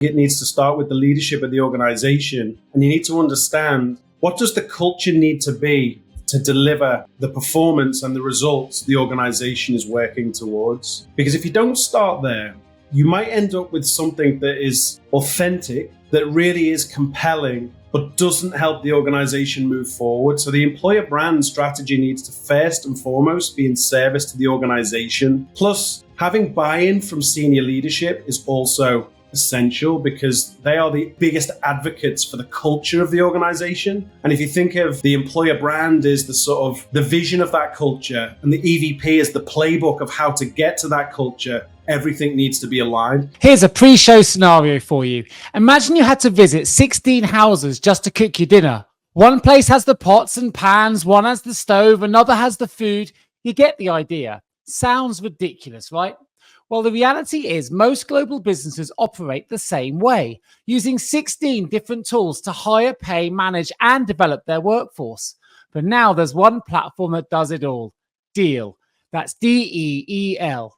It needs to start with the leadership of the organization. And you need to understand, what does the culture need to be to deliver the performance and the results the organization is working towards? Because if you don't start there, you might end up with something that is authentic, that really is compelling, but doesn't help the organization move forward. So the employer brand strategy needs to first and foremost be in service to the organization. Plus, having buy-in from senior leadership is also essential, because they are the biggest advocates for the culture of the organization. And if you think of the employer brand as the sort of the vision of that culture, and the EVP as the playbook of how to get to that culture, everything needs to be aligned. Here's a pre-show scenario for you. Imagine you had to visit 16 houses just to cook your dinner. One place has the pots and pans, one has the stove, another has the food. You get the idea. Sounds ridiculous, right? Well, the reality is most global businesses operate the same way, using 16 different tools to hire, pay, manage, and develop their workforce. But now there's one platform that does it all. Deal. That's DEEL.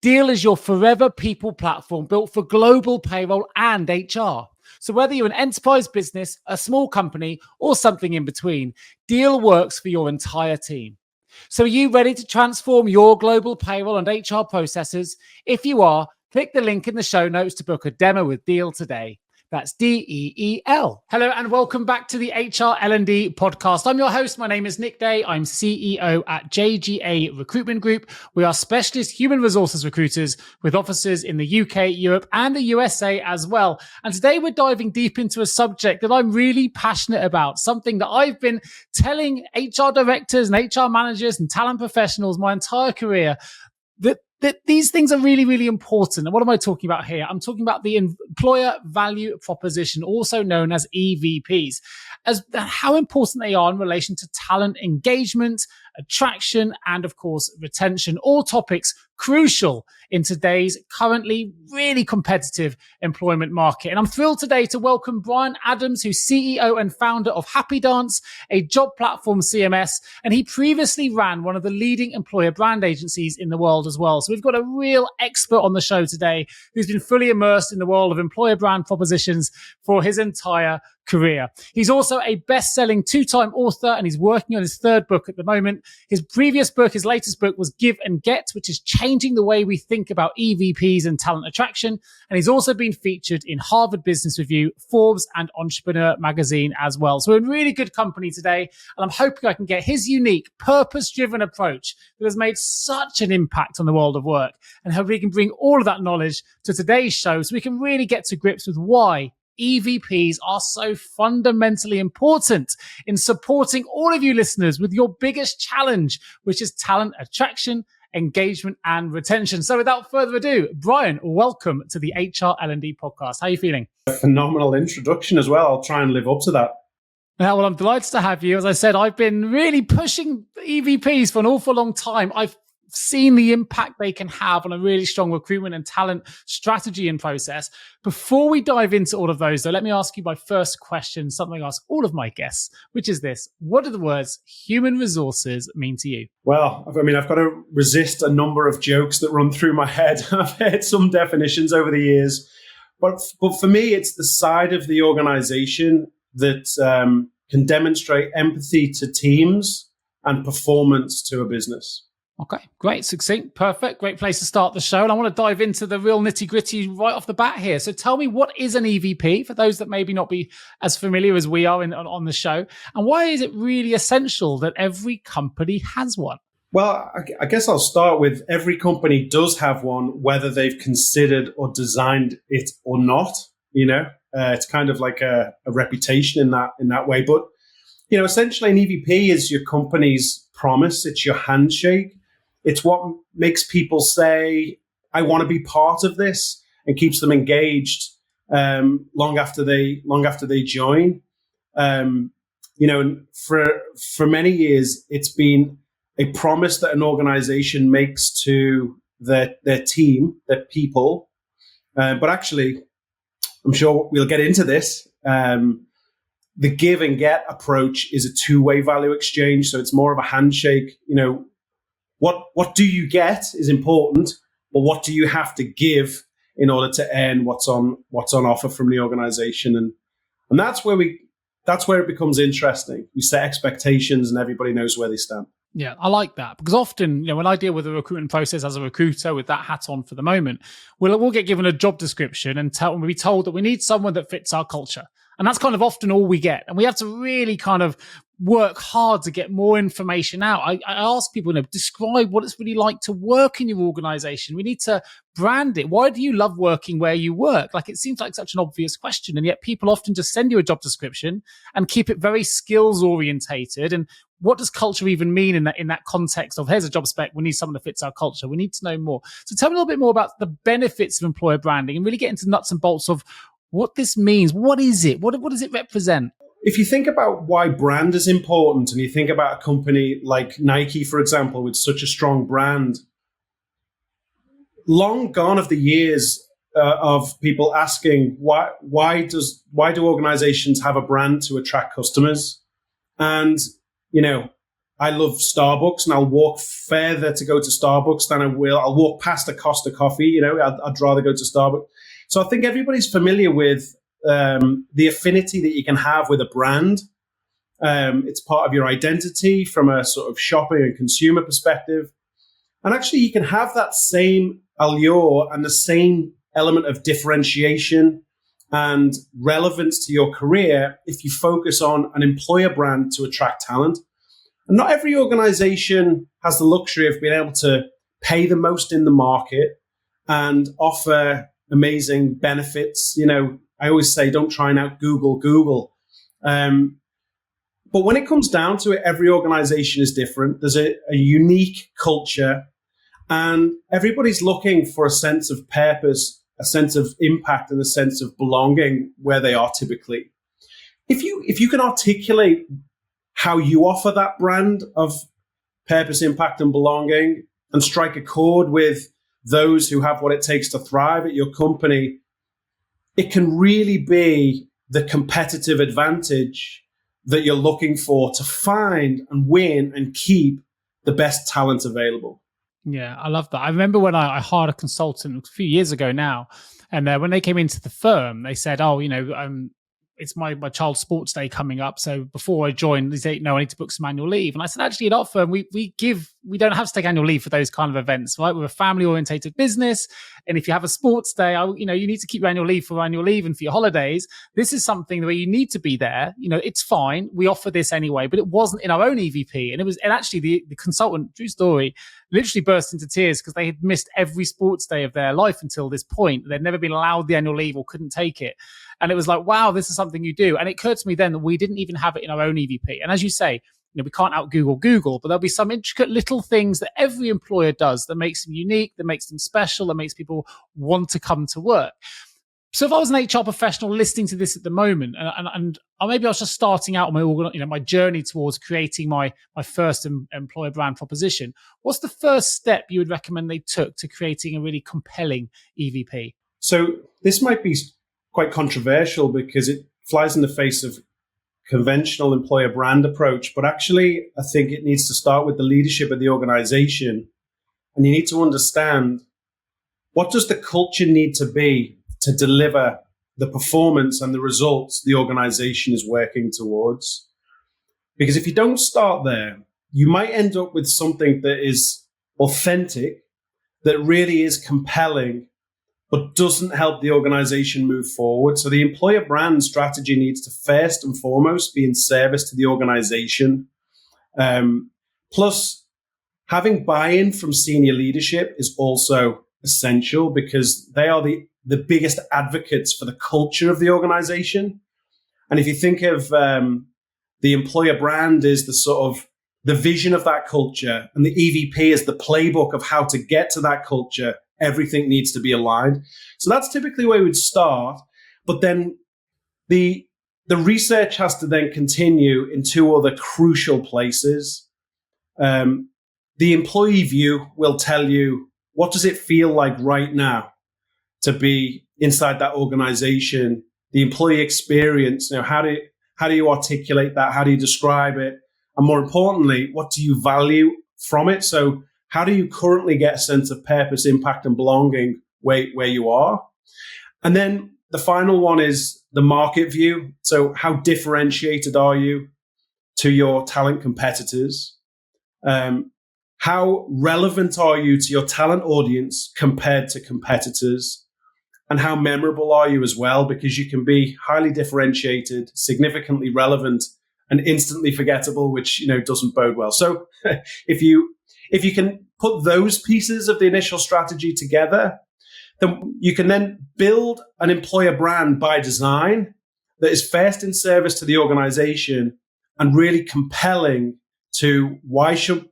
Deal is your forever people platform built for global payroll and HR. So whether you're an enterprise business, a small company, or something in between, Deal works for your entire team. So are you ready to transform your global payroll and HR processes? If you are, click the link in the show notes to book a demo with Deal today. That's DEEL. Hello and welcome back to the HR L&D Podcast. I'm your host. My name is Nick Day. I'm CEO at JGA Recruitment Group. We are specialist human resources recruiters with offices in the UK, Europe, and the USA as well. And today we're diving deep into a subject that I'm really passionate about, something that I've been telling HR directors and HR managers and talent professionals my entire career, that these things are really, really important. And what am I talking about here? I'm talking about the employer value proposition, also known as EVPs, as how important they are in relation to talent engagement, attraction, and of course, retention, all topics crucial in today's currently really competitive employment market. And I'm thrilled today to welcome Bryan Adams, who's CEO and founder of HappyDance, a job platform CMS, and he previously ran one of the leading employer brand agencies in the world as well. So we've got a real expert on the show today who's been fully immersed in the world of employer brand propositions for his entire career. He's also a best-selling 2-time author, and he's working on his 3rd book at the moment. His previous book, his latest book, was Give and Get, which is changing the way we think about EVPs and talent attraction. And he's also been featured in Harvard Business Review, Forbes, and Entrepreneur magazine as well. So we're in really good company today, and I'm hoping I can get his unique, purpose-driven approach that has made such an impact on the world of work, and how we can bring all of that knowledge to today's show so we can really get to grips with why EVPs are so fundamentally important in supporting all of you listeners with your biggest challenge, which is talent attraction, engagement, and retention. So without further ado, Bryan, welcome to the HR L&D Podcast. How are you feeling? A phenomenal introduction as well. I'll try and live up to that. Yeah, well, I'm delighted to have you. As I said, I've been really pushing EVPs for an awful long time. I've seen the impact they can have on a really strong recruitment and talent strategy and process. Before we dive into all of those, though, let me ask you my first question, something I ask all of my guests, which is this: what do the words human resources mean to you? Well, I mean, I've got to resist a number of jokes that run through my head. I've heard some definitions over the years, but for me, it's the side of the organization that can demonstrate empathy to teams and performance to a business. Okay, great, succinct, perfect, great place to start the show. And I want to dive into the real nitty gritty right off the bat here. So tell me, what is an EVP for those that maybe not be as familiar as we are on the show? And why is it really essential that every company has one? Well, I guess I'll start with every company does have one, whether they've considered or designed it or not. You know, it's kind of like a reputation in that way. But, you know, essentially an EVP is your company's promise. It's your handshake. It's what makes people say, I want to be part of this, and keeps them engaged long after they join. You know, and for many years, it's been a promise that an organization makes to their team, their people. But actually, I'm sure we'll get into this. The give and get approach is a two-way value exchange. So it's more of a handshake. You know, what do you get is important, but what do you have to give in order to earn what's on offer from the organization. And that's where it becomes interesting. We set expectations and everybody knows where they stand. Yeah, I like that, because often, when I deal with the recruitment process as a recruiter with that hat on for the moment, we'll get given a job description and we'll be told that we need someone that fits our culture. And that's kind of often all we get. And we have to really kind of work hard to get more information out. I ask people, describe what it's really like to work in your organization. We need to brand it. Why do you love working where you work? Like, it seems like such an obvious question. And yet people often just send you a job description and keep it very skills orientated. And what does culture even mean in that context of, here's a job spec, we need someone that fits our culture? We need to know more. So tell me a little bit more about the benefits of employer branding and really get into nuts and bolts of what this means. What is it? What does it represent? If you think about why brand is important, and you think about a company like Nike, for example, with such a strong brand, long gone of the years of people asking why do organizations have a brand to attract customers? And I love Starbucks, and I'll walk further to go to Starbucks than I'll walk past a Costa coffee. I'd rather go to Starbucks. So I think everybody's familiar with the affinity that you can have with a brand. It's part of your identity from a sort of shopping and consumer perspective. And actually, you can have that same allure and the same element of differentiation and relevance to your career if you focus on an employer brand to attract talent. And not every organization has the luxury of being able to pay the most in the market and offer amazing benefits. I always say, don't try and out Google. But when it comes down to it, every organization is different. There's a unique culture, and everybody's looking for a sense of purpose, a sense of impact, and a sense of belonging where they are typically. If you can articulate how you offer that brand of purpose, impact, and belonging, and strike a chord with those who have what it takes to thrive at your company, it can really be the competitive advantage that you're looking for to find and win and keep the best talent available. Yeah, I love that. I remember when I hired a consultant a few years ago now, and when they came into the firm, they said, it's my child's sports day coming up. So before I joined, they said, no, I need to book some annual leave. And I said, actually, at our firm, we don't have to take annual leave for those kind of events, right? We're a family orientated business. And if you have a sports day, you need to keep your annual leave for annual leave and for your holidays. This is something where you need to be there. It's fine. We offer this anyway, but it wasn't in our own EVP. And actually the consultant, true story, literally burst into tears because they had missed every sports day of their life until this point. They'd never been allowed the annual leave or couldn't take it. And it was like, wow, this is something you do. And it occurred to me then that we didn't even have it in our own EVP. And as you say, we can't out Google, but there'll be some intricate little things that every employer does that makes them unique, that makes them special, that makes people want to come to work. So if I was an HR professional listening to this at the moment, and maybe I was just starting out on my journey towards creating my first employer brand proposition, what's the first step you would recommend they took to creating a really compelling EVP? So this might be quite controversial because it flies in the face of conventional employer brand approach, but actually I think it needs to start with the leadership of the organization, and you need to understand, what does the culture need to be to deliver the performance and the results the organization is working towards? Because if you don't start there, you might end up with something that is authentic, that really is compelling, but doesn't help the organization move forward. So the employer brand strategy needs to first and foremost be in service to the organization. Plus, having buy-in from senior leadership is also essential because they are the biggest advocates for the culture of the organization. And if you think of the employer brand is the sort of the vision of that culture, and the EVP is the playbook of how to get to that culture, everything needs to be aligned. So that's typically where we'd start. But then the research has to then continue in two other crucial places. The employee view will tell you, what does it feel like right now to be inside that organization? The employee experience, how do you articulate that? How do you describe it? And more importantly, what do you value from it? So how do you currently get a sense of purpose, impact, and belonging where you are. And then the final one is the market view. So how differentiated are you to your talent competitors? How relevant are you to your talent audience compared to competitors? And how memorable are you as well? Because you can be highly differentiated, significantly relevant, and instantly forgettable, which doesn't bode well. So if you can put those pieces of the initial strategy together, then you can then build an employer brand by design that is first in service to the organization and really compelling to why should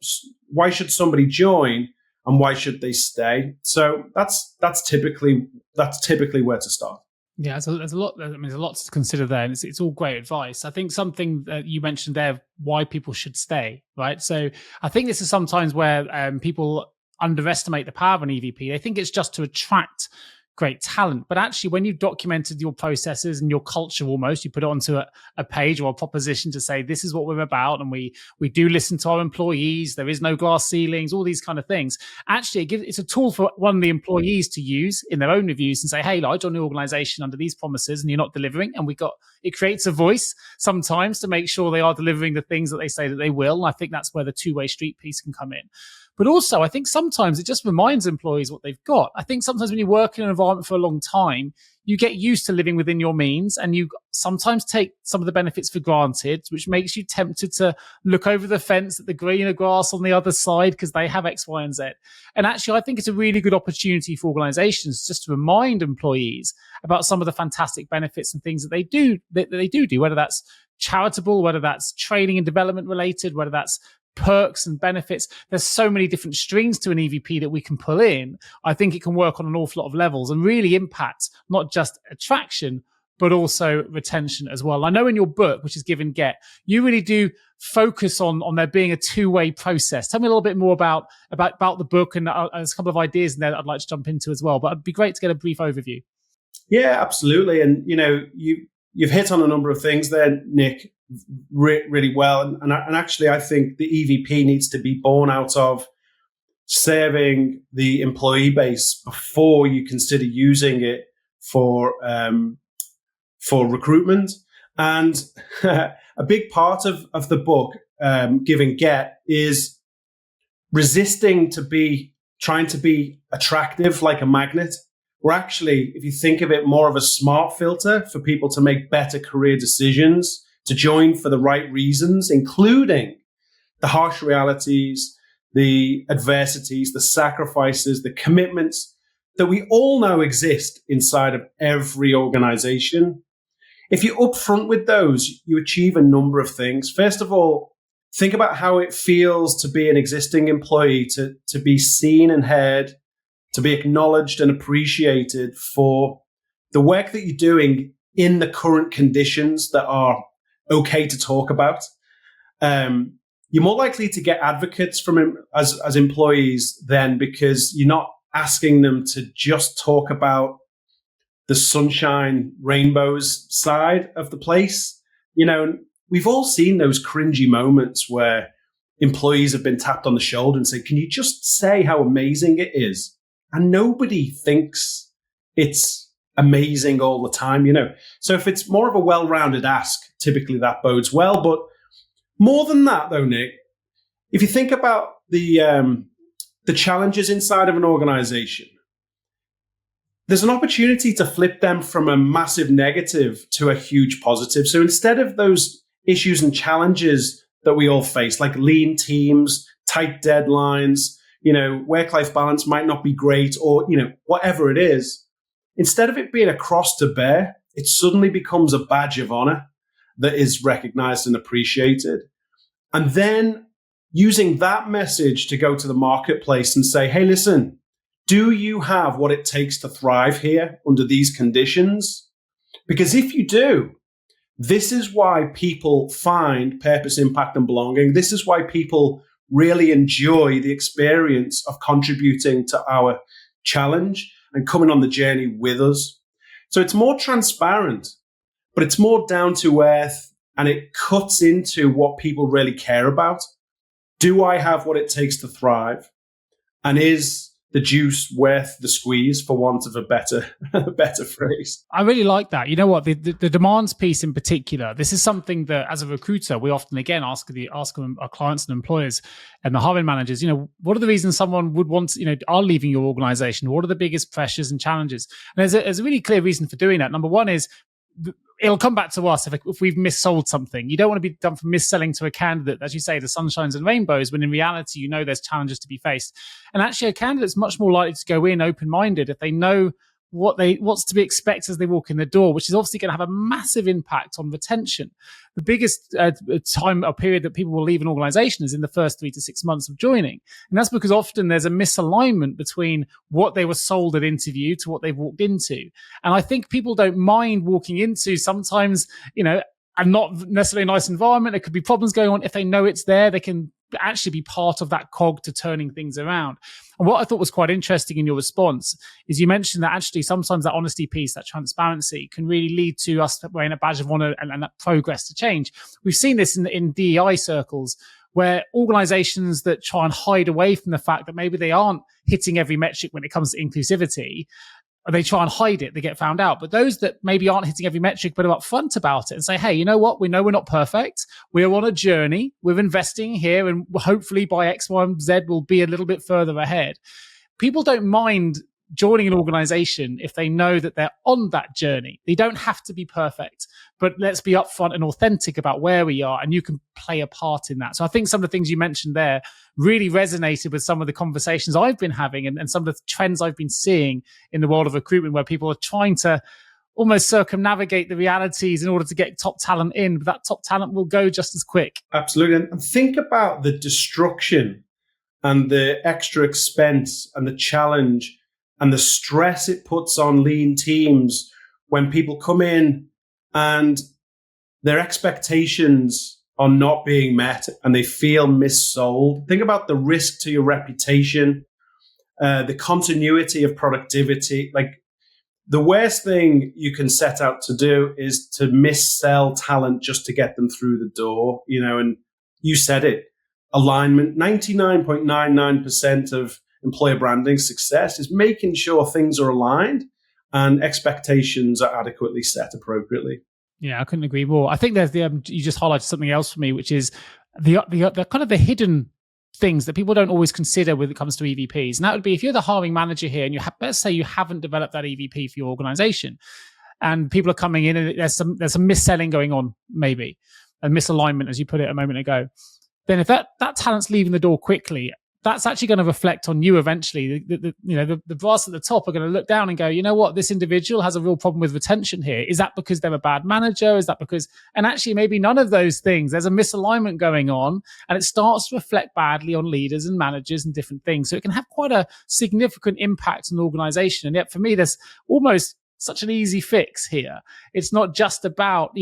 somebody join and why should they stay. So that's typically where to start. Yeah, there's a lot. I mean, there's a lot to consider there, and it's all great advice. I think something that you mentioned there, why people should stay, right? So I think this is sometimes where people underestimate the power of an EVP. They think it's just to attract great talent, but actually when you've documented your processes and your culture, almost you put it onto a page or a proposition to say this is what we're about, and we do listen to our employees, there is no glass ceilings, all these kind of things. Actually it's a tool for one of the employees to use in their own reviews and say, hey, I joined the organization under these promises and you're not delivering, and it creates a voice sometimes to make sure they are delivering the things that they say that they will. And I think that's where the two-way street piece can come in. But also, I think sometimes it just reminds employees what they've got. I think sometimes when you work in an environment for a long time, you get used to living within your means, and you sometimes take some of the benefits for granted, which makes you tempted to look over the fence at the greener grass on the other side because they have X, Y, and Z. And actually, I think it's a really good opportunity for organizations just to remind employees about some of the fantastic benefits and things that they do, whether that's charitable, whether that's training and development related, whether that's perks and benefits. There's so many different strings to an EVP that we can pull in. I think it can work on an awful lot of levels and really impact not just attraction, but also retention as well. I know in your book, which is Give and Get, you really do focus on there being a two-way process. Tell me a little bit more about the book, and there's a couple of ideas in there that I'd like to jump into as well, but it'd be great to get a brief overview. Yeah, absolutely. And, you've hit on a number of things there, Nick, really well. And actually, I think the EVP needs to be born out of serving the employee base before you consider using it for recruitment. And a big part of the book, Give and Get, is resisting trying to be attractive like a magnet. Or actually, if you think of it, more of a smart filter for people to make better career decisions, to join for the right reasons, including the harsh realities, the adversities, the sacrifices, the commitments that we all know exist inside of every organization. If you're upfront with those, you achieve a number of things. First of all, think about how it feels to be an existing employee, to be seen and heard, to be acknowledged and appreciated for the work that you're doing in the current conditions that are okay to talk about. You're more likely to get advocates from as employees then, because you're not asking them to just talk about the sunshine, rainbows side of the place. We've all seen those cringy moments where employees have been tapped on the shoulder and say, can you just say how amazing it is? And nobody thinks it's amazing all the time, So if it's more of a well-rounded ask, typically that bodes well. But more than that, though, Nick, if you think about the challenges inside of an organization, there's an opportunity to flip them from a massive negative to a huge positive. So instead of those issues and challenges that we all face, like lean teams, tight deadlines, work-life balance might not be great, or, whatever it is, instead of it being a cross to bear, it suddenly becomes a badge of honor that is recognized and appreciated. And then using that message to go to the marketplace and say, hey, listen, do you have what it takes to thrive here under these conditions? Because if you do, this is why people find purpose, impact, and belonging. This is why people really enjoy the experience of contributing to our challenge and coming on the journey with us. So it's more transparent, but it's more down to earth, and it cuts into what people really care about. Do I have what it takes to thrive? And is the juice worth the squeeze, for want of a better phrase. I really like that. You know what? The demands piece in particular, this is something that as a recruiter, we often, again, ask our clients and employers and the hiring managers, what are the reasons someone would want, are leaving your organization? What are the biggest pressures and challenges? And there's a really clear reason for doing that. Number one is, it'll come back to us if we've missold something. You don't want to be done for misselling to a candidate, as you say, the sunshines and rainbows, when in reality, there's challenges to be faced. And actually, a candidate's much more likely to go in open-minded if they know what's to be expected as they walk in the door, which is obviously going to have a massive impact on retention. The biggest time or period that people will leave an organization is in the first 3 to 6 months of joining. And that's because often there's a misalignment between what they were sold at interview to what they've walked into. And I think people don't mind walking into sometimes, and not necessarily a nice environment. There could be problems going on. If they know it's there, they can actually be part of that cog to turning things around. And what I thought was quite interesting in your response is you mentioned that actually sometimes that honesty piece, that transparency, can really lead to us wearing a badge of honor and that progress to change. We've seen this in DEI circles, where organizations that try and hide away from the fact that maybe they aren't hitting every metric when it comes to inclusivity, they try and hide it, they get found out. But those that maybe aren't hitting every metric but are upfront about it and say, hey, you know what? We know we're not perfect. We're on a journey. We're investing here, and hopefully by X, Y, and Z we'll be a little bit further ahead. People don't mind joining an organization if they know that they're on that journey. They don't have to be perfect, but let's be upfront and authentic about where we are, and you can play a part in that. So I think some of the things you mentioned there really resonated with some of the conversations I've been having and some of the trends I've been seeing in the world of recruitment, where people are trying to almost circumnavigate the realities in order to get top talent in, but that top talent will go just as quick. Absolutely. And think about the destruction and the extra expense and the challenge and the stress it puts on lean teams when people come in and their expectations are not being met and they feel missold. Think about the risk to your reputation, the continuity of productivity. Like, the worst thing you can set out to do is to missell talent just to get them through the door, and you said it, alignment. 99.99% of employer branding success is making sure things are aligned and expectations are adequately set appropriately. Yeah, I couldn't agree more. I think there's you just highlighted something else for me, which is the kind of the hidden things that people don't always consider when it comes to EVPs. And that would be, if you're the hiring manager here and let's say you haven't developed that EVP for your organization, and people are coming in and there's some mis-selling going on, maybe, and misalignment, as you put it a moment ago, then if that talent's leaving the door quickly, that's actually going to reflect on you eventually. The brass at the top are going to look down and go, you know what, this individual has a real problem with retention here. Is that because they're a bad manager? Is that because, and actually maybe none of those things. There's a misalignment going on, and it starts to reflect badly on leaders and managers and different things. So it can have quite a significant impact on the organization. And yet for me, there's almost such an easy fix here. It's not just about,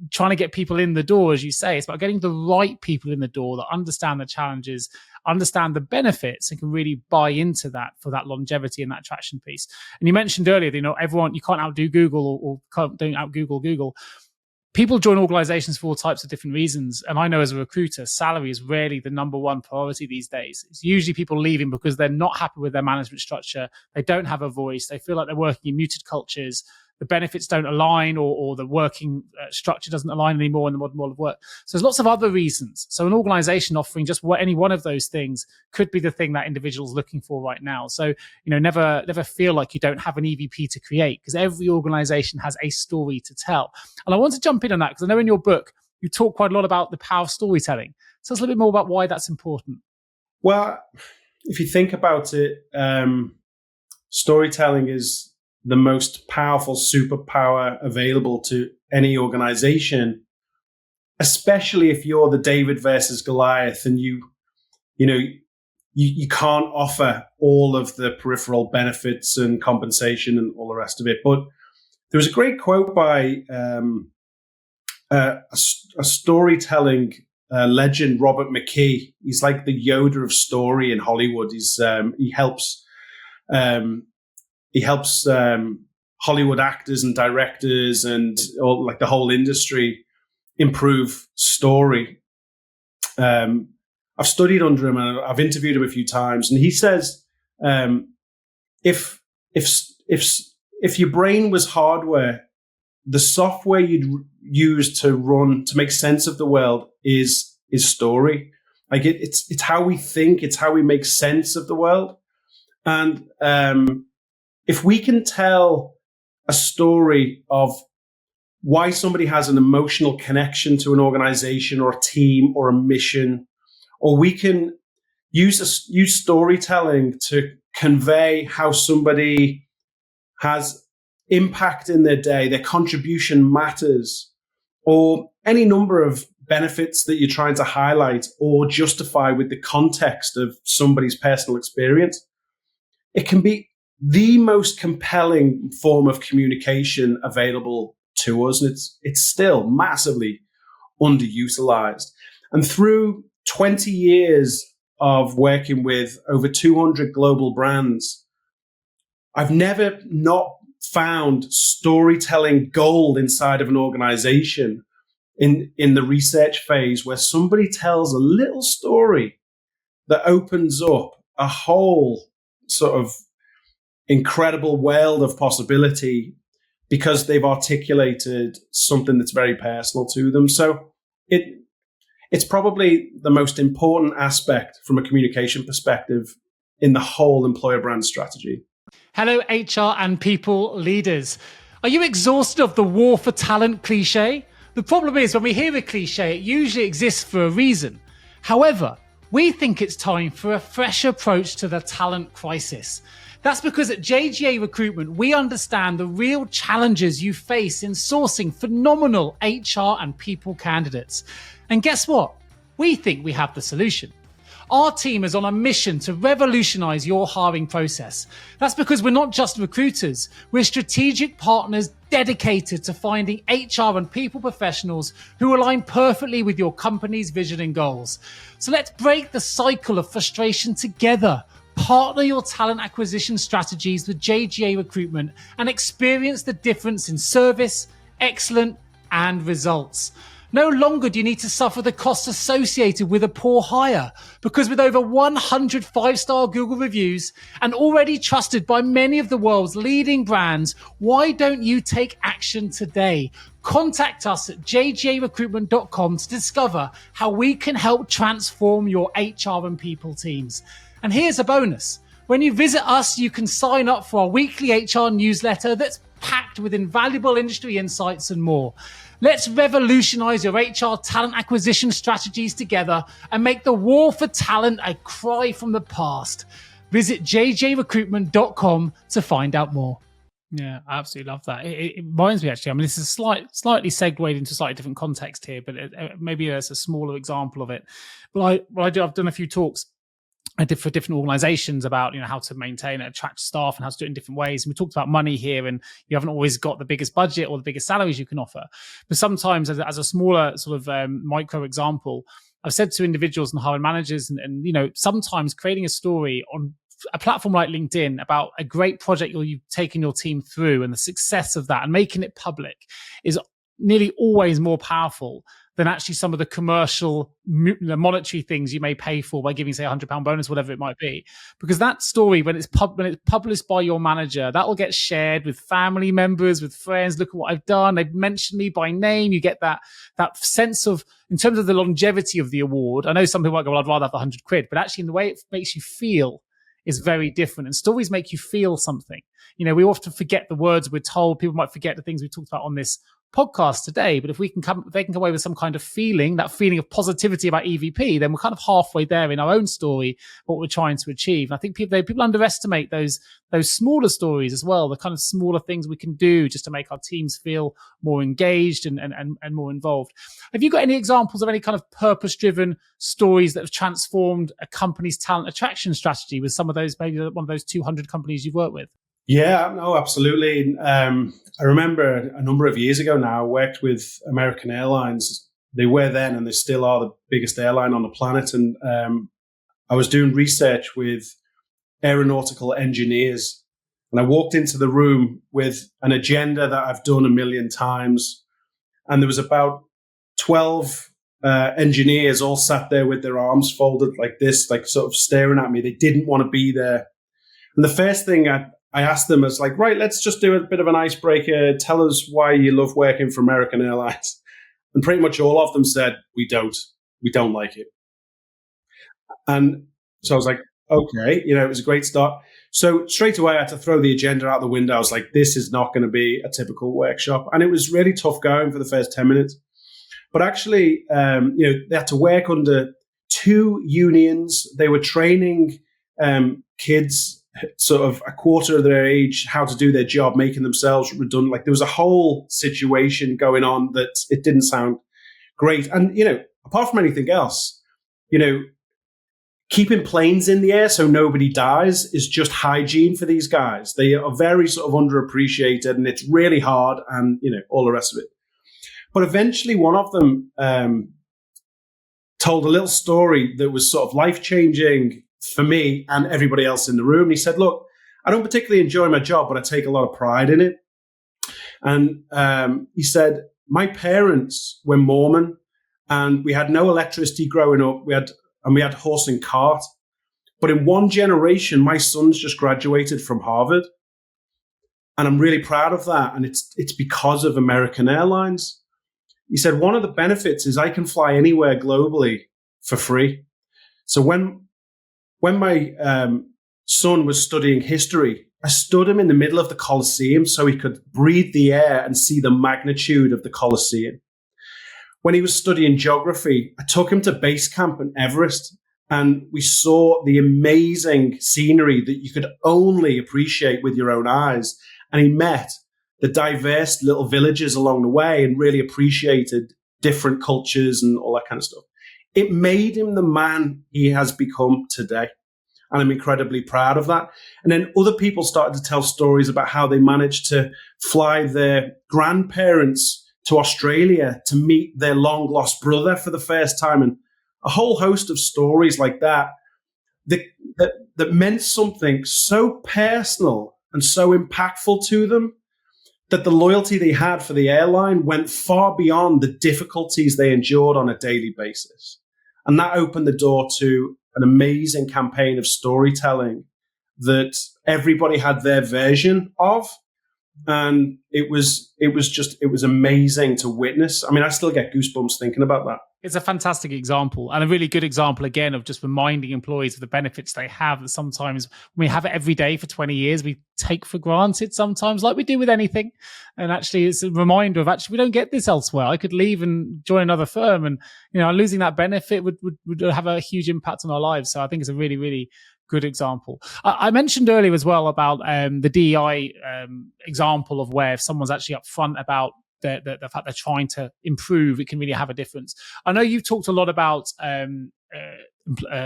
trying to get people in the door, as you say. It's about getting the right people in the door that understand the challenges, understand the benefits, and can really buy into that for that longevity and that attraction piece. And you mentioned earlier, everyone, you can't outdo Google or don't out Google. People join organizations for all types of different reasons. And I know as a recruiter, salary is rarely the number one priority these days. It's usually people leaving because they're not happy with their management structure. They don't have a voice. They feel like they're working in muted cultures. The benefits don't align, or the working structure doesn't align anymore in the modern world of work. So there's lots of other reasons. So an organization offering just any one of those things could be the thing that individual's looking for right now. So, never feel like you don't have an EVP to create, because every organization has a story to tell. And I want to jump in on that, because I know in your book, you talk quite a lot about the power of storytelling. Tell us a little bit more about why that's important. Well, if you think about it, storytelling is the most powerful superpower available to any organization, especially if you're the David versus Goliath and you can't offer all of the peripheral benefits and compensation and all the rest of it. But there was a great quote by a storytelling legend, Robert McKee. He's like the Yoda of story in Hollywood. He helps Hollywood actors and directors and the whole industry improve story. I've studied under him and I've interviewed him a few times, and he says If your brain was hardware, the software you'd use to make sense of the world is story. Like it's how we think, it's how we make sense of the world. And if we can tell a story of why somebody has an emotional connection to an organization or a team or a mission, or we can use storytelling to convey how somebody has impact in their day, their contribution matters, or any number of benefits that you're trying to highlight or justify with the context of somebody's personal experience, it can be the most compelling form of communication available to us. And it's still massively underutilized. And through 20 years of working with over 200 global brands, I've never not found storytelling gold inside of an organization in the research phase, where somebody tells a little story that opens up a whole sort of incredible world of possibility because they've articulated something that's very personal to them. So it's probably the most important aspect from a communication perspective in the whole employer brand strategy. Hello, HR and people leaders. Are you exhausted of the war for talent cliche? The problem is, when we hear a cliche, it usually exists for a reason. However, we think it's time for a fresh approach to the talent crisis. That's because at JGA Recruitment, we understand the real challenges you face in sourcing phenomenal HR and people candidates. And guess what? We think we have the solution. Our team is on a mission to revolutionize your hiring process. That's because we're not just recruiters. We're strategic partners dedicated to finding HR and people professionals who align perfectly with your company's vision and goals. So let's break the cycle of frustration together. Partner your talent acquisition strategies with JGA Recruitment and experience the difference in service, excellence, and results. No longer do you need to suffer the costs associated with a poor hire, because with over 100 five-star Google reviews and already trusted by many of the world's leading brands, why don't you take action today? Contact us at jgarecruitment.com to discover how we can help transform your HR and people teams. And here's a bonus. When you visit us, you can sign up for our weekly HR newsletter that's packed with invaluable industry insights and more. Let's revolutionize your HR talent acquisition strategies together and make the war for talent a cry from the past. Visit jjrecruitment.com to find out more. Yeah, I absolutely love that. It reminds me, actually, I mean, this is slightly segued into a slightly different context here, but maybe there's a smaller example of it. But I've done a few talks I did for different organizations about, how to maintain and attract staff and how to do it in different ways. And we talked about money here, and you haven't always got the biggest budget or the biggest salaries you can offer. But sometimes as a smaller sort of micro example, I've said to individuals and hiring managers and sometimes creating a story on a platform like LinkedIn about a great project you've taken your team through and the success of that and making it public is nearly always more powerful than actually some of the commercial monetary things you may pay for by giving, say, £100 bonus, whatever it might be. Because that story, when it's published by your manager, that will get shared with family members, with friends. Look at what I've done. They've mentioned me by name. You get that sense of, in terms of the longevity of the award. I know some people might go, well, I'd rather have the £100, but actually in the way it makes you feel is very different. And stories make you feel something. We often forget the words we're told. People might forget the things we talked about on this podcast today, but if they can come away with some kind of feeling, that feeling of positivity about EVP, then we're kind of halfway there in our own story, what we're trying to achieve. And I think people underestimate those smaller stories as well, the kind of smaller things we can do just to make our teams feel more engaged and more involved. Have you got any examples of any kind of purpose-driven stories that have transformed a company's talent attraction strategy with some of those, maybe one of those 200 companies you've worked with? Yeah, no, absolutely. I remember a number of years ago now, I worked with American Airlines. They were then, and they still are, the biggest airline on the planet. And I was doing research with aeronautical engineers. And I walked into the room with an agenda that I've done a million times. And there was about 12 engineers all sat there with their arms folded like this, like sort of staring at me. They didn't want to be there. And the first thing I asked them was like, right, let's just do a bit of an icebreaker. Tell us why you love working for American Airlines. And pretty much all of them said, we don't like it. And so I was like, okay, it was a great start. So straight away, I had to throw the agenda out the window. I was like, this is not going to be a typical workshop. And it was really tough going for the first 10 minutes. But actually, they had to work under 2 unions. They were training kids sort of a quarter of their age how to do their job, making themselves redundant. Like there was a whole situation going on that it didn't sound great. And, apart from anything else, keeping planes in the air so nobody dies is just hygiene for these guys. They are very sort of underappreciated, and it's really hard, and all the rest of it. But eventually, one of them told a little story that was sort of life-changing for me and everybody else in the room. He said, "Look, I don't particularly enjoy my job, but I take a lot of pride in it." And he said, "My parents were Mormon, and we had no electricity growing up. We had horse and cart. But in one generation, my son's just graduated from Harvard. And I'm really proud of that. And it's because of American Airlines." He said, one of the benefits is I can fly anywhere globally for free. So when my son was studying history, I stood him in the middle of the Colosseum so he could breathe the air and see the magnitude of the Colosseum. When he was studying geography, I took him to base camp in Everest, and we saw the amazing scenery that you could only appreciate with your own eyes. And he met the diverse little villages along the way and really appreciated different cultures and all that kind of stuff. It made him the man he has become today. And I'm incredibly proud of that. And then other people started to tell stories about how they managed to fly their grandparents to Australia to meet their long lost brother for the first time, and a whole host of stories like that meant something so personal and so impactful to them that the loyalty they had for the airline went far beyond the difficulties they endured on a daily basis. And that opened the door to an amazing campaign of storytelling that everybody had their version of. And it was amazing to witness. I mean, I still get goosebumps thinking about that. It's a fantastic example, and a really good example, again, of just reminding employees of the benefits they have that sometimes when we have it every day for 20 years, we take for granted sometimes, like we do with anything. And actually, it's a reminder of we don't get this elsewhere. I could leave and join another firm, and losing that benefit would have a huge impact on our lives. So I think it's a really, really good example. I mentioned earlier as well about the DEI example of where if someone's actually upfront about the fact they're trying to improve, it can really have a difference. I know you've talked a lot about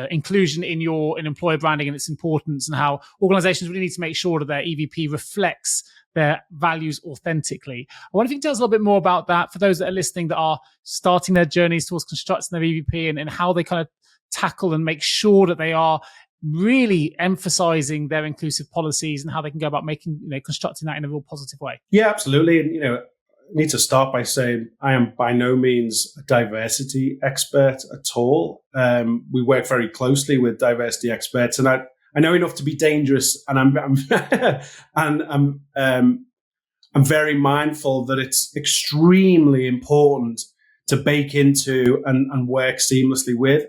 inclusion in employer branding and its importance, and how organizations really need to make sure that their EVP reflects their values authentically. I wonder if you can tell us a little bit more about that for those that are listening that are starting their journeys towards constructing their EVP, and how they kind of tackle and make sure that they are really emphasizing their inclusive policies, and how they can go about constructing that in a real positive way. Yeah, absolutely. And, I need to start by saying I am by no means a diversity expert at all. We work very closely with diversity experts, and I know enough to be dangerous, and I'm very mindful that it's extremely important to bake into and work seamlessly with.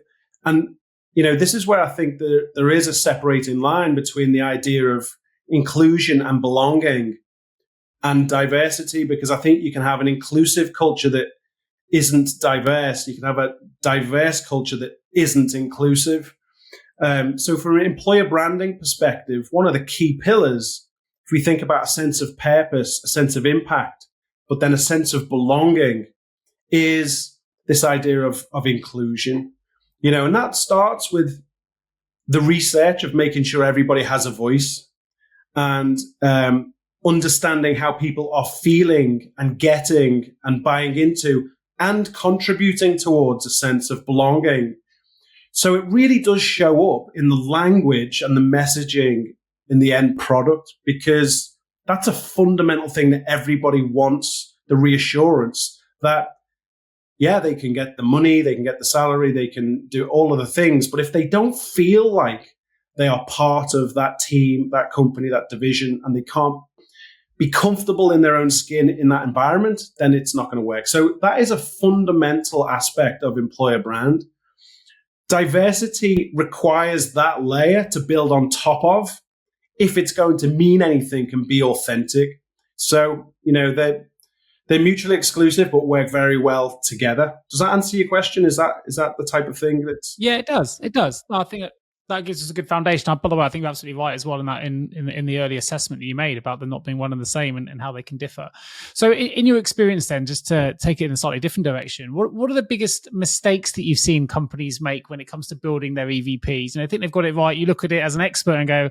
And this is where I think that there is a separating line between the idea of inclusion and belonging and diversity, because I think you can have an inclusive culture that isn't diverse. You can have a diverse culture that isn't inclusive. So from an employer branding perspective, one of the key pillars, if we think about a sense of purpose, a sense of impact, but then a sense of belonging, is this idea of inclusion. And that starts with the research of making sure everybody has a voice, and understanding how people are feeling and getting and buying into and contributing towards a sense of belonging. So it really does show up in the language and the messaging in the end product, because that's a fundamental thing that everybody wants, the reassurance that, yeah, they can get the money, they can get the salary, they can do all of the things. But if they don't feel like they are part of that team, that company, that division, and they can't be comfortable in their own skin in that environment, then it's not going to work. So that is a fundamental aspect of employer brand. Diversity requires that layer to build on top of if it's going to mean anything and be authentic. So, they're mutually exclusive, but work very well together. Does that answer your question? Is that the type of thing that's... Yeah, it does. It does. I think that gives us a good foundation. By the way, I think you're absolutely right as well in that in the early assessment that you made about them not being one and the same and how they can differ. So in your experience then, just to take it in a slightly different direction, what are the biggest mistakes that you've seen companies make when it comes to building their EVPs? And I think they've got it right. You look at it as an expert and go,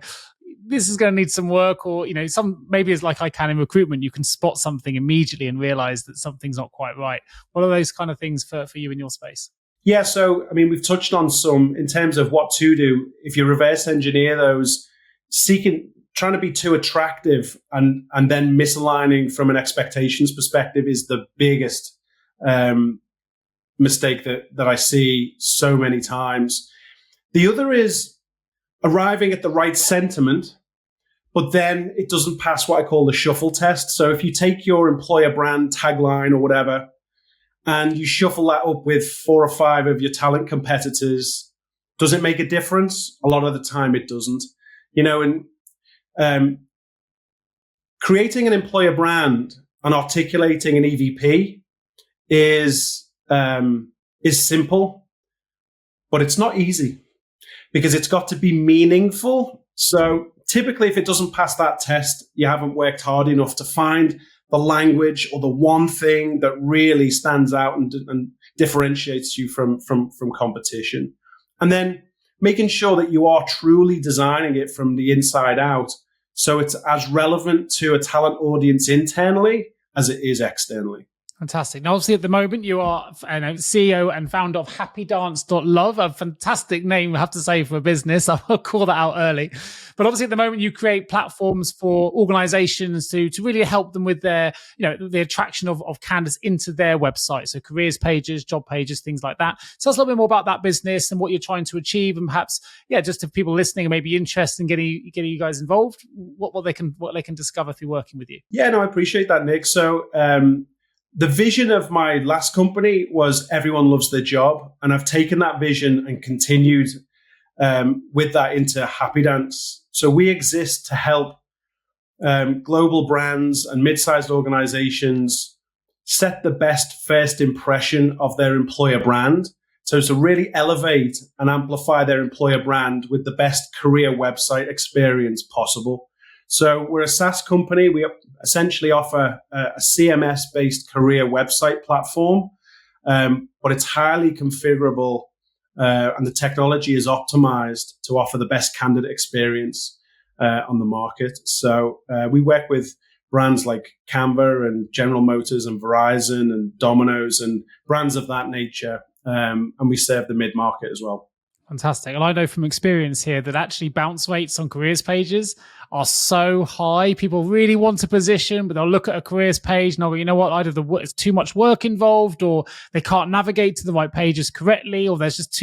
this is going to need some work, or maybe it's like I can in recruitment, you can spot something immediately and realize that something's not quite right. What are those kind of things for you in your space? Yeah, so we've touched on some in terms of what to do. If you reverse engineer those, trying to be too attractive and then misaligning from an expectations perspective is the biggest mistake that I see so many times. The other is arriving at the right sentiment, but then it doesn't pass what I call the shuffle test. So if you take your employer brand tagline or whatever, and you shuffle that up with 4 or 5 of your talent competitors, does it make a difference? A lot of the time it doesn't. Creating an employer brand and articulating an EVP is simple, but it's not easy because it's got to be meaningful. So typically, if it doesn't pass that test, you haven't worked hard enough to find the language or the one thing that really stands out and differentiates you from competition. And then making sure that you are truly designing it from the inside out, so it's as relevant to a talent audience internally as it is externally. Fantastic. Now, obviously, at the moment, you are CEO and founder of HappyDance.love, a fantastic name, I have to say, for a business. I'll call that out early. But obviously, at the moment, you create platforms for organizations to really help them with their, the attraction of candidates into their website. So careers pages, job pages, things like that. So tell us a little bit more about that business and what you're trying to achieve. And perhaps, just if people listening are maybe interested in getting you guys involved, what they can discover through working with you. Yeah, no, I appreciate that, Nick. So, the vision of my last company was everyone loves their job. And I've taken that vision and continued with that into HappyDance. So we exist to help global brands and mid-sized organizations set the best first impression of their employer brand. So to really elevate and amplify their employer brand with the best career website experience possible. So we're a SaaS company. We essentially offer a CMS-based career website platform, but it's highly configurable and the technology is optimized to offer the best candidate experience on the market. So we work with brands like Canva and General Motors and Verizon and Domino's and brands of that nature, and we serve the mid-market as well. Fantastic. And I know from experience here that actually bounce rates on careers pages are so high. People really want a position, but they'll look at a careers page and they'll go, you know what, either it's too much work involved, or they can't navigate to the right pages correctly, or there's just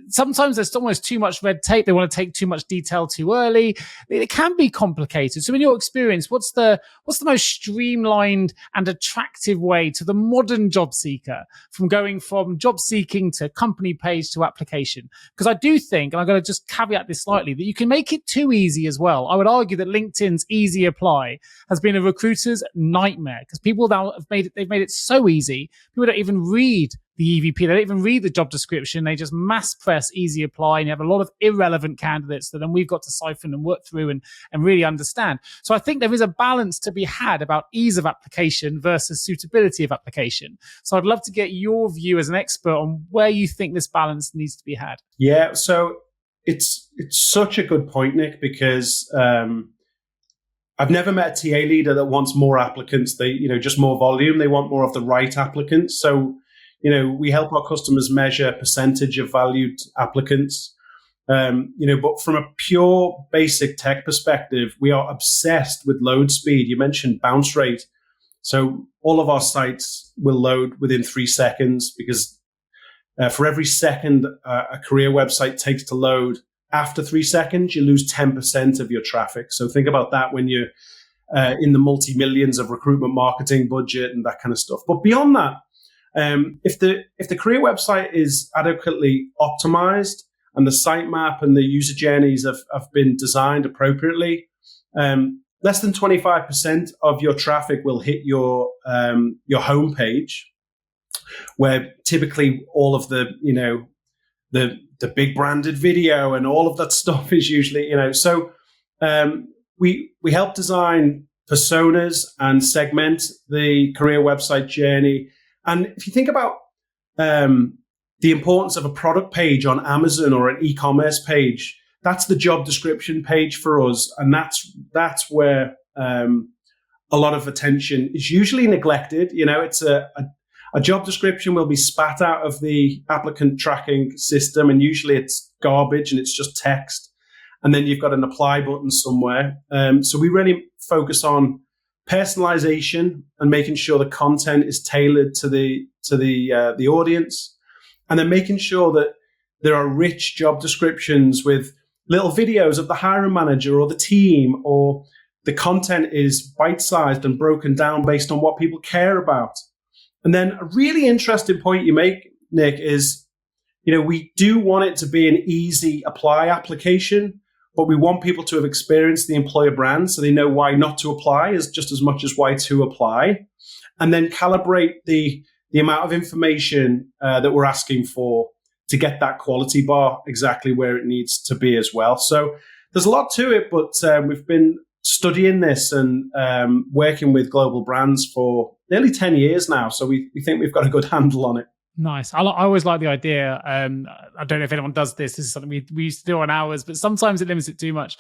sometimes there's almost too much red tape. They want to take too much detail too early. It can be complicated. So in your experience, what's the most streamlined and attractive way to the modern job seeker from going from job seeking to company page to application? Because I do think, and I'm going to just caveat this slightly, that you can make it too easy as well. I would argue that LinkedIn's easy apply has been a recruiter's nightmare because people now they've made it so easy. People don't even read the EVP. They don't even read the job description. They just mass press easy apply, and you have a lot of irrelevant candidates that then we've got to siphon and work through and really understand. So I think there is a balance to be had about ease of application versus suitability of application. So I'd love to get your view as an expert on where you think this balance needs to be had. Yeah, so it's such a good point, Nick, because I've never met a TA leader that wants more applicants. They, just more volume. They want more of the right applicants. So, we help our customers measure percentage of valued applicants. But from a pure basic tech perspective, we are obsessed with load speed. You mentioned bounce rate. So all of our sites will load within 3 seconds because for every second a career website takes to load, after 3 seconds, you lose 10% of your traffic. So think about that when you're in the multi-millions of recruitment marketing budget and that kind of stuff. But beyond that, if the career website is adequately optimized and the sitemap and the user journeys have been designed appropriately, less than 25% of your traffic will hit your homepage, where typically all of the the big branded video and all of that stuff is usually So we help design personas and segment the career website journey. And if you think about the importance of a product page on Amazon or an e-commerce page, that's the job description page for us, and that's where a lot of attention is usually neglected. It's a job description will be spat out of the applicant tracking system, and usually it's garbage and it's just text. And then you've got an apply button somewhere. So we really focus on personalization and making sure the content is tailored to the audience, and then making sure that there are rich job descriptions with little videos of the hiring manager or the team, or the content is bite-sized and broken down based on what people care about. And then a really interesting point you make, Nick, is, we do want it to be an easy apply application, but we want people to have experienced the employer brand so they know why not to apply just as much as why to apply. And then calibrate the amount of information that we're asking for to get that quality bar exactly where it needs to be as well. So there's a lot to it, but we've been studying this and working with global brands for nearly 10 years now. So we think we've got a good handle on it. Nice. I always like the idea. I don't know if anyone does this. This is something we used to do on ours, but sometimes it limits it too much.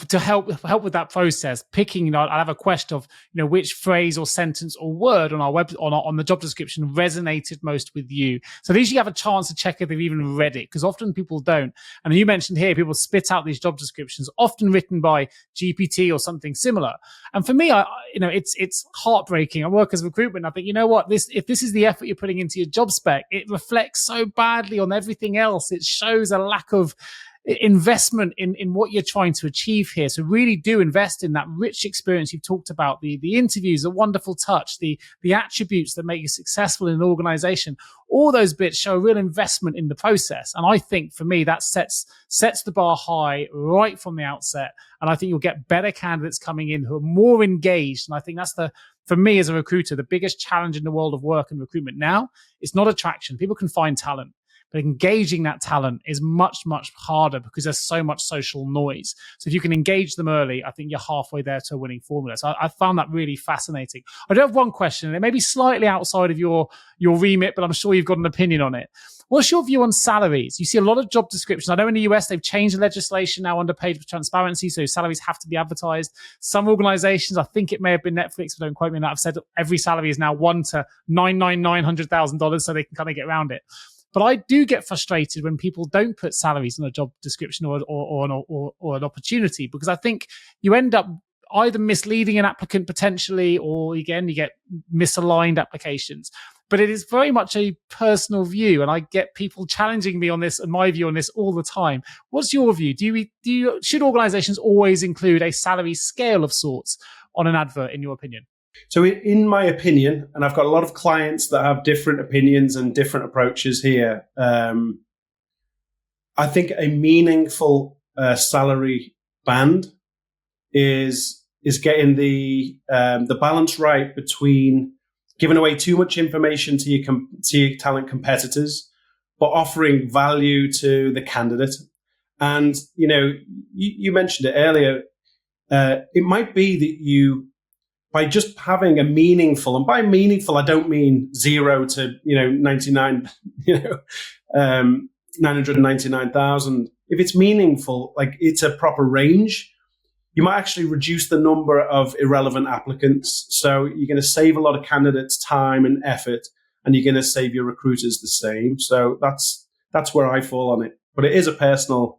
To help with that process, picking. I'll have a question of which phrase or sentence or word on our web on the job description resonated most with you. So at least you have a chance to check if they've even read it, because often people don't. And you mentioned here, people spit out these job descriptions, often written by GPT or something similar. And for me, it's heartbreaking. I work as recruitment. I think, if this is the effort you're putting into your job spec, it reflects so badly on everything else. It shows a lack of investment in what you're trying to achieve here. So really do invest in that rich experience you've talked about, the interviews, the wonderful touch, the attributes that make you successful in an organization. All those bits show a real investment in the process. And I think for me, that sets the bar high right from the outset. And I think you'll get better candidates coming in who are more engaged. And I think that's for me as a recruiter, the biggest challenge in the world of work and recruitment now is not attraction. People can find talent, but engaging that talent is much, much harder because there's so much social noise. So if you can engage them early, I think you're halfway there to a winning formula. So I found that really fascinating. I do have one question, and it may be slightly outside of your remit, but I'm sure you've got an opinion on it. What's your view on salaries? You see a lot of job descriptions. I know in the US, they've changed the legislation now under page transparency, so salaries have to be advertised. Some organizations, I think it may have been Netflix, but don't quote me on that, have said every salary is now $1 to $999,000, so they can kind of get around it. But I do get frustrated when people don't put salaries on a job description or an opportunity, because I think you end up either misleading an applicant potentially, or again, you get misaligned applications. But it is very much a personal view, and I get people challenging me on this and my view on this all the time. What's your view? Should organizations always include a salary scale of sorts on an advert, in your opinion? So in my opinion, and I've got a lot of clients that have different opinions and different approaches here, I think a meaningful salary band is getting the balance right between giving away too much information to your talent competitors, but offering value to the candidate. And, you mentioned it earlier, it might be that by just having a meaningful, and by meaningful, I don't mean 0 to, 99, 999,000. If it's meaningful, like it's a proper range, you might actually reduce the number of irrelevant applicants. So you're going to save a lot of candidates time and effort, and you're going to save your recruiters the same. So that's where I fall on it. But it is a personal,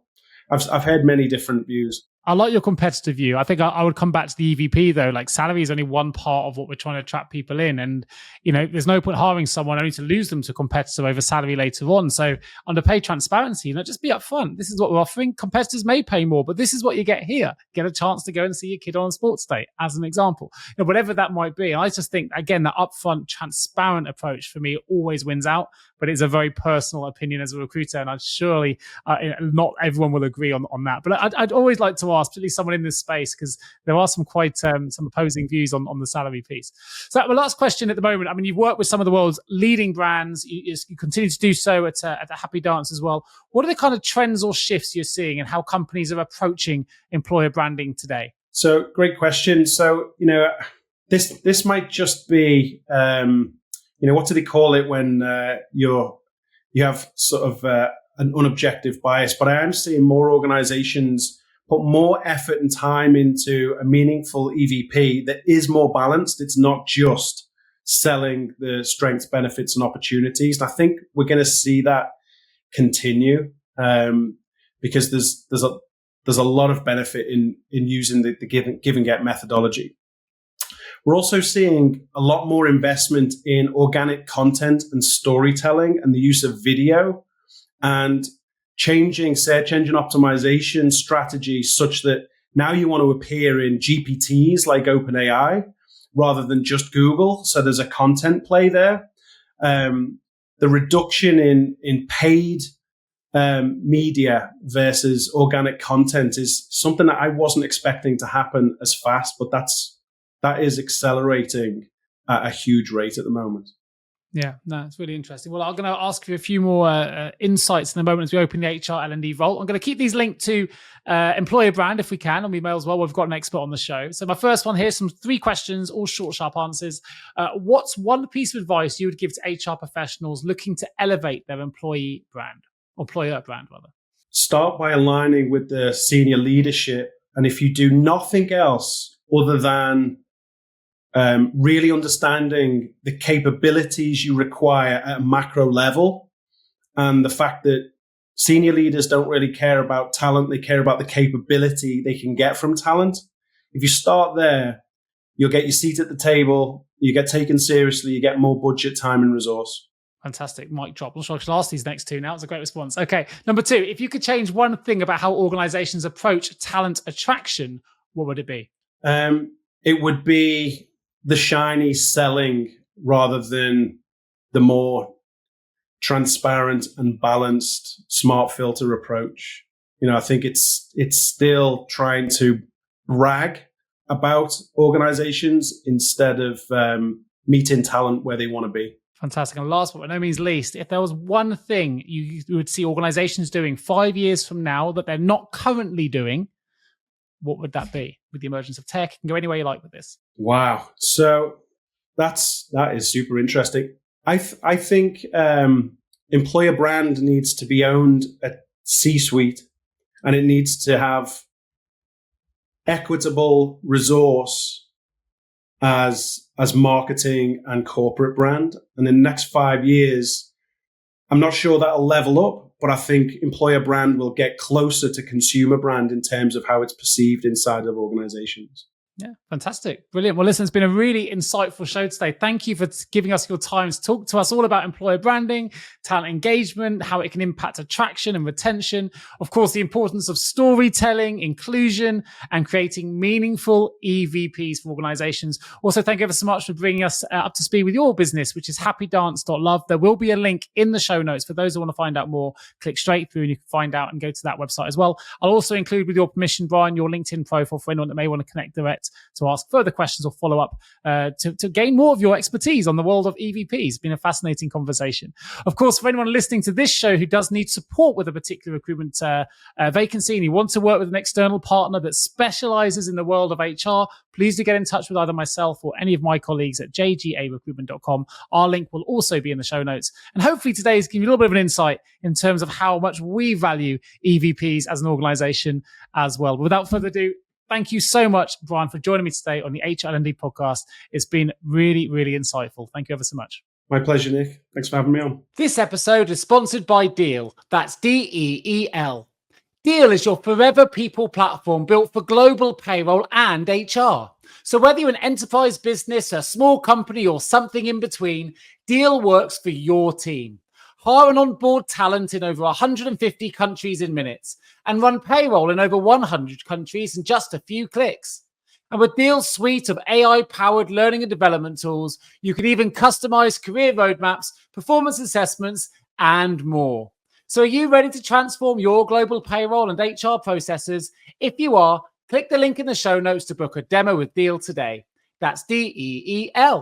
I've heard many different views. I like your competitive view. I think I would come back to the EVP though. Like salary is only one part of what we're trying to attract people in. And, there's no point hiring someone only to lose them to a competitor over salary later on. So under pay transparency, just be upfront. This is what we're offering. Competitors may pay more, but this is what you get here. Get a chance to go and see your kid on a sports day, as an example. Whatever that might be. And I just think, again, that upfront, transparent approach for me always wins out. But it's a very personal opinion as a recruiter. And I'd surely, not everyone will agree on that. But I'd always like to ask, particularly someone in this space, because there are some quite some opposing views on the salary piece. So my last question at the moment, you've worked with some of the world's leading brands. You continue to do so at HappyDance as well. What are the kind of trends or shifts you're seeing and how companies are approaching employer branding today? So great question. So, this might just be, what do they call it when you have sort of an unobjective bias? But I am seeing more organizations put more effort and time into a meaningful EVP that is more balanced. It's not just selling the strengths, benefits, and opportunities. And I think we're going to see that continue because there's a lot of benefit in using the give and get methodology. We're also seeing a lot more investment in organic content and storytelling and the use of video and changing search engine optimization strategies such that now you want to appear in GPTs like OpenAI rather than just Google. So there's a content play there. The reduction in paid media versus organic content is something that I wasn't expecting to happen as fast, but that is accelerating at a huge rate at the moment. Yeah, no, it's really interesting. Well, I'm going to ask you a few more insights in a moment as we open the HR L&D vault. I'm going to keep these linked to employer brand if we can, and we may as well. We've got an expert on the show. So my first one here, some 3 questions, all short, sharp answers. What's one piece of advice you would give to HR professionals looking to elevate their employer brand rather? Start by aligning with the senior leadership. And if you do nothing else other than really understanding the capabilities you require at a macro level and the fact that senior leaders don't really care about talent, they care about the capability they can get from talent. If you start there, you'll get your seat at the table, you get taken seriously, you get more budget, time, and resource. Fantastic. Mic drop. I'm not sure I should ask these next 2 now. It's a great response. Okay. Number 2, if you could change one thing about how organizations approach talent attraction, what would it be? It would be the shiny selling rather than the more transparent and balanced smart filter approach. I think it's still trying to brag about organizations instead of meeting talent where they want to be. Fantastic. And last but by no means least, if there was one thing you would see organizations doing 5 years from now that they're not currently doing, what would that be? With the emergence of tech, you can go any way you like with this. Wow. So that is super interesting. I think employer brand needs to be owned at C-suite, and it needs to have equitable resource as marketing and corporate brand. And in the next 5 years, I'm not sure that'll level up, but I think employer brand will get closer to consumer brand in terms of how it's perceived inside of organizations. Yeah, fantastic. Brilliant. Well, listen, it's been a really insightful show today. Thank you for giving us your time to talk to us all about employer branding, talent engagement, how it can impact attraction and retention. Of course, the importance of storytelling, inclusion, and creating meaningful EVPs for organizations. Also, thank you ever so much for bringing us up to speed with your business, which is happydance.love. There will be a link in the show notes for those who want to find out more. Click straight through and you can find out and go to that website as well. I'll also include, with your permission, Bryan, your LinkedIn profile for anyone that may want to connect direct to ask further questions or follow up to gain more of your expertise on the world of EVPs. It's been a fascinating conversation. Of course, for anyone listening to this show who does need support with a particular recruitment vacancy and you want to work with an external partner that specializes in the world of HR, please do get in touch with either myself or any of my colleagues at jgarecruitment.com. Our link will also be in the show notes. And hopefully today has given you a little bit of an insight in terms of how much we value EVPs as an organization as well. But without further ado, thank you so much, Bryan, for joining me today on the HR L&D podcast. It's been really, really insightful. Thank you ever so much. My pleasure, Nick. Thanks for having me on. This episode is sponsored by Deal. That's DEEL. Deal is your forever people platform built for global payroll and HR. So whether you're an enterprise business, a small company, or something in between, Deal works for your team. Hire and onboard talent in over 150 countries in minutes and run payroll in over 100 countries in just a few clicks. And with Deal's suite of AI-powered learning and development tools, you can even customize career roadmaps, performance assessments, and more. So are you ready to transform your global payroll and HR processes? If you are, click the link in the show notes to book a demo with Deal today. That's DEEL.